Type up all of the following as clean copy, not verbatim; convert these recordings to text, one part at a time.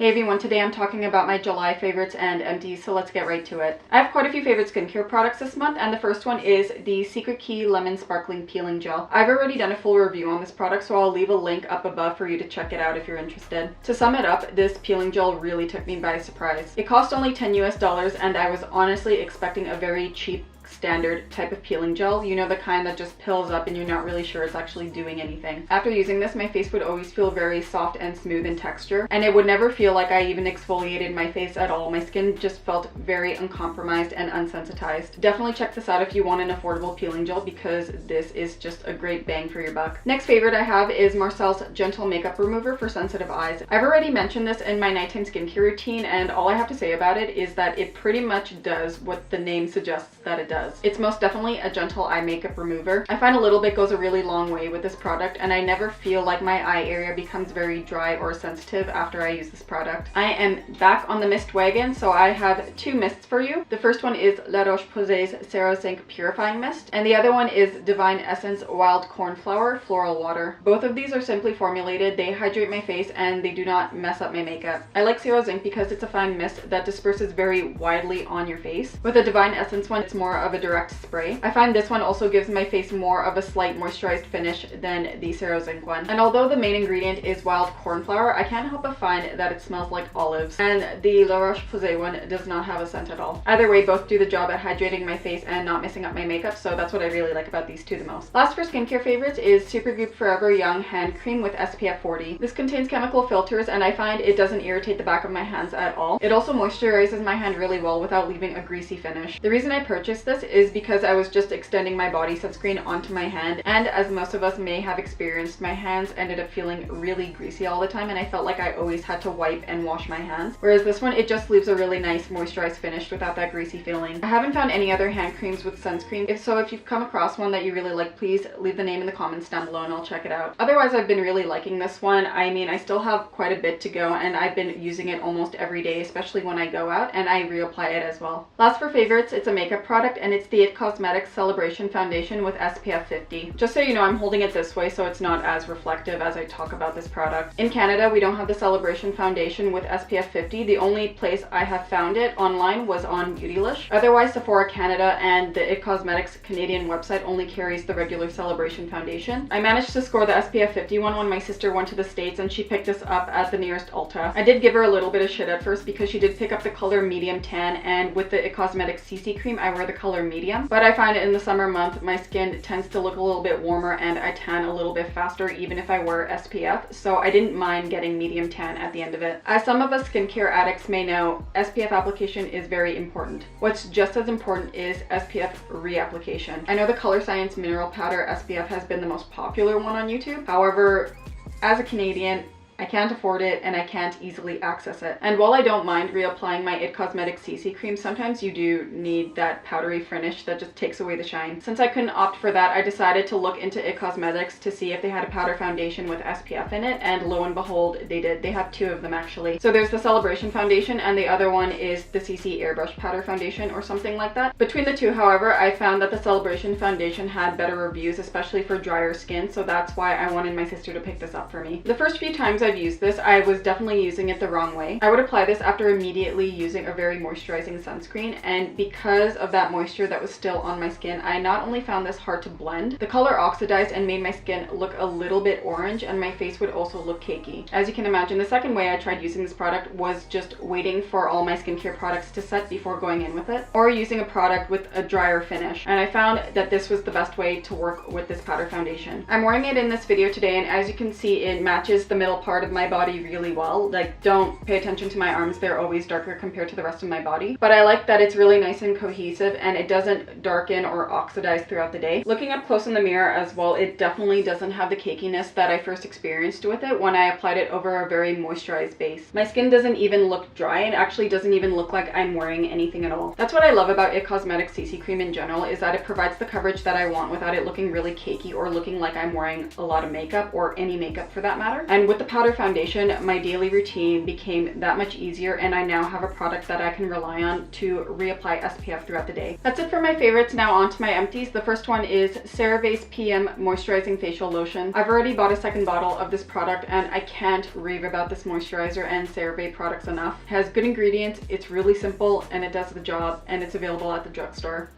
Hey everyone, today I'm talking about my July favorites and empties, so let's get right to it. I have quite a few favorite skincare products this month, and the first one is the Secret Key Lemon Sparkling Peeling Gel. I've already done a full review on this product, so I'll leave a link up above for you to check it out if you're interested. To sum it up, this peeling gel really took me by surprise. It cost only $10 US, and I was honestly expecting a very cheap standard type of peeling gel, you know, the kind that just pills up and you're not really sure it's actually doing anything. After using this, my face would always feel very soft and smooth in texture, and it would never feel like I even exfoliated my face at all. My skin just felt very uncompromised and unsensitized. Definitely check this out if you want an affordable peeling gel, because this is just a great bang for your buck. Next favorite I have is Marcels Gentle Makeup Remover for sensitive eyes. I've already mentioned this in my nighttime skincare routine, and all I have to say about it is that it pretty much does what the name suggests that it does. It's most definitely a gentle eye makeup remover. I find a little bit goes a really long way with this product, and I never feel like my eye area becomes very dry or sensitive after I use this product. I am back on the mist wagon, so I have two mists for you. The first one is La Roche-Posay's CeraZinc Purifying Mist, and the other one is Divine Essence Wild Cornflower Floral Water. Both of these are simply formulated, they hydrate my face, and they do not mess up my makeup. I like CeraZinc because it's a fine mist that disperses very widely on your face. With the Divine Essence one, it's more of a direct spray. I find this one also gives my face more of a slight moisturized finish than the CeraZinc one. And although the main ingredient is wild cornflower, I can't help but find that it smells like olives, and the La Roche-Posay one does not have a scent at all. Either way, both do the job at hydrating my face and not messing up my makeup, so that's what I really like about these two the most. Last for skincare favorites is Supergoof Forever Young Hand Cream with SPF 40. This contains chemical filters, and I find it doesn't irritate the back of my hands at all. It also moisturizes my hand really well without leaving a greasy finish. The reason I purchased this is because I was just extending my body sunscreen onto my hand, and as most of us may have experienced, my hands ended up feeling really greasy all the time, and I felt like I always had to wipe and wash my hands. Whereas this one, it just leaves a really nice moisturized finish without that greasy feeling. I haven't found any other hand creams with sunscreen. If you've come across one that you really like, please leave the name in the comments down below and I'll check it out. Otherwise, I've been really liking this one. I mean, I still have quite a bit to go, and I've been using it almost every day, especially when I go out, and I reapply it as well. Last for favorites, it's a makeup product, and it's the IT Cosmetics Celebration Foundation with SPF 50. Just so you know, I'm holding it this way so it's not as reflective as I talk about this product. In Canada, we don't have the Celebration Foundation with SPF 50. The only place I have found it online was on Beautylish. Otherwise, Sephora Canada and the IT Cosmetics Canadian website only carries the regular Celebration Foundation. I managed to score the SPF 50 one when my sister went to the States, and she picked this up at the nearest Ulta. I did give her a little bit of shit at first because she did pick up the color medium tan, and with the IT Cosmetics CC cream, I wear the color medium. But I find in the summer month, my skin tends to look a little bit warmer and I tan a little bit faster even if I wear SPF, so I didn't mind getting medium tan at the end of it. As some of us skincare addicts may know, SPF application is very important. What's just as important is SPF reapplication. I know the Color Science Mineral Powder SPF has been the most popular one on YouTube. However, as a Canadian, I can't afford it and I can't easily access it. And while I don't mind reapplying my IT Cosmetics CC cream, sometimes you do need that powdery finish that just takes away the shine. Since I couldn't opt for that, I decided to look into IT Cosmetics to see if they had a powder foundation with SPF in it, and lo and behold, they did. They have two of them actually. So there's the Celebration Foundation, and the other one is the CC Airbrush Powder Foundation or something like that. Between the two, however, I found that the Celebration Foundation had better reviews, especially for drier skin, so that's why I wanted my sister to pick this up for me. The first few times I've used this, I was definitely using it the wrong way. I would apply this after immediately using a very moisturizing sunscreen, and because of that moisture that was still on my skin, I not only found this hard to blend, the color oxidized and made my skin look a little bit orange, and my face would also look cakey. As you can imagine, the second way I tried using this product was just waiting for all my skincare products to set before going in with it, or using a product with a drier finish, and I found that this was the best way to work with this powder foundation. I'm wearing it in this video today, and as you can see, it matches the middle part of my body really well. Like, don't pay attention to my arms, they're always darker compared to the rest of my body, but I like that it's really nice and cohesive and it doesn't darken or oxidize throughout the day. Looking up close in the mirror as well, it definitely doesn't have the cakiness that I first experienced with it when I applied it over a very moisturized base. My skin doesn't even look dry, and actually doesn't even look like I'm wearing anything at all. That's what I love about IT Cosmetics CC cream in general, is that it provides the coverage that I want without it looking really cakey or looking like I'm wearing a lot of makeup, or any makeup for that matter. And with the powder powder foundation, my daily routine became that much easier, and I now have a product that I can rely on to reapply SPF throughout the day. That's it for my favorites. Now on to my empties. The first one is Bay PM Moisturizing Facial Lotion. I've already bought a second bottle of this product, and I can't rave about this moisturizer and CeraVe products enough. It has good ingredients, it's really simple, and it does the job, and it's available at the drugstore.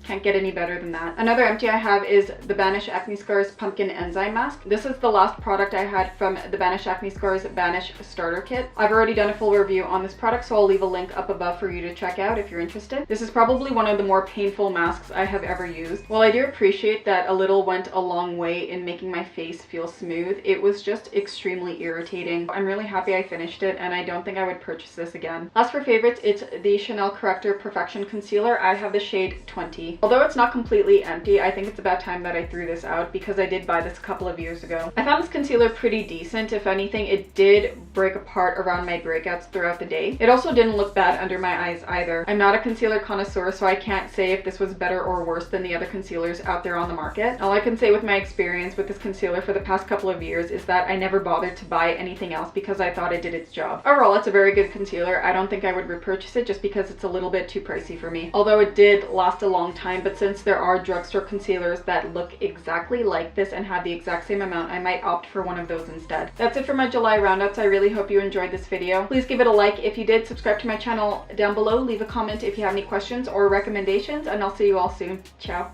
Can't get any better than that. Another empty I have is the Vanish Acne Scars Pumpkin Enzyme Mask. This is the last product I had from the Vanish Acne Scars Vanish Starter Kit. I've already done a full review on this product, so I'll leave a link up above for you to check out if you're interested. This is probably one of the more painful masks I have ever used. While I do appreciate that a little went a long way in making my face feel smooth, it was just extremely irritating. I'm really happy I finished it, and I don't think I would purchase this again. Last for favorites, it's the Chanel Corrector Perfection Concealer. I have the shade 20. Although it's not completely empty, I think it's about time that I threw this out because I did buy this a couple of years ago. I found this concealer pretty decent. If anything, it did break apart around my breakouts throughout the day. It also didn't look bad under my eyes either. I'm not a concealer connoisseur, so I can't say if this was better or worse than the other concealers out there on the market. All I can say with my experience with this concealer for the past couple of years is that I never bothered to buy anything else because I thought it did its job. Overall, it's a very good concealer. I don't think I would repurchase it just because it's a little bit too pricey for me. Although it did last a long time, but since there are drugstore concealers that look exactly like this and have the exact same amount, I might opt for one of those instead. That's it for my July roundups. I really hope you enjoyed this video. Please give it a like if you did, subscribe to my channel down below, leave a comment if you have any questions or recommendations, and I'll see you all soon. Ciao.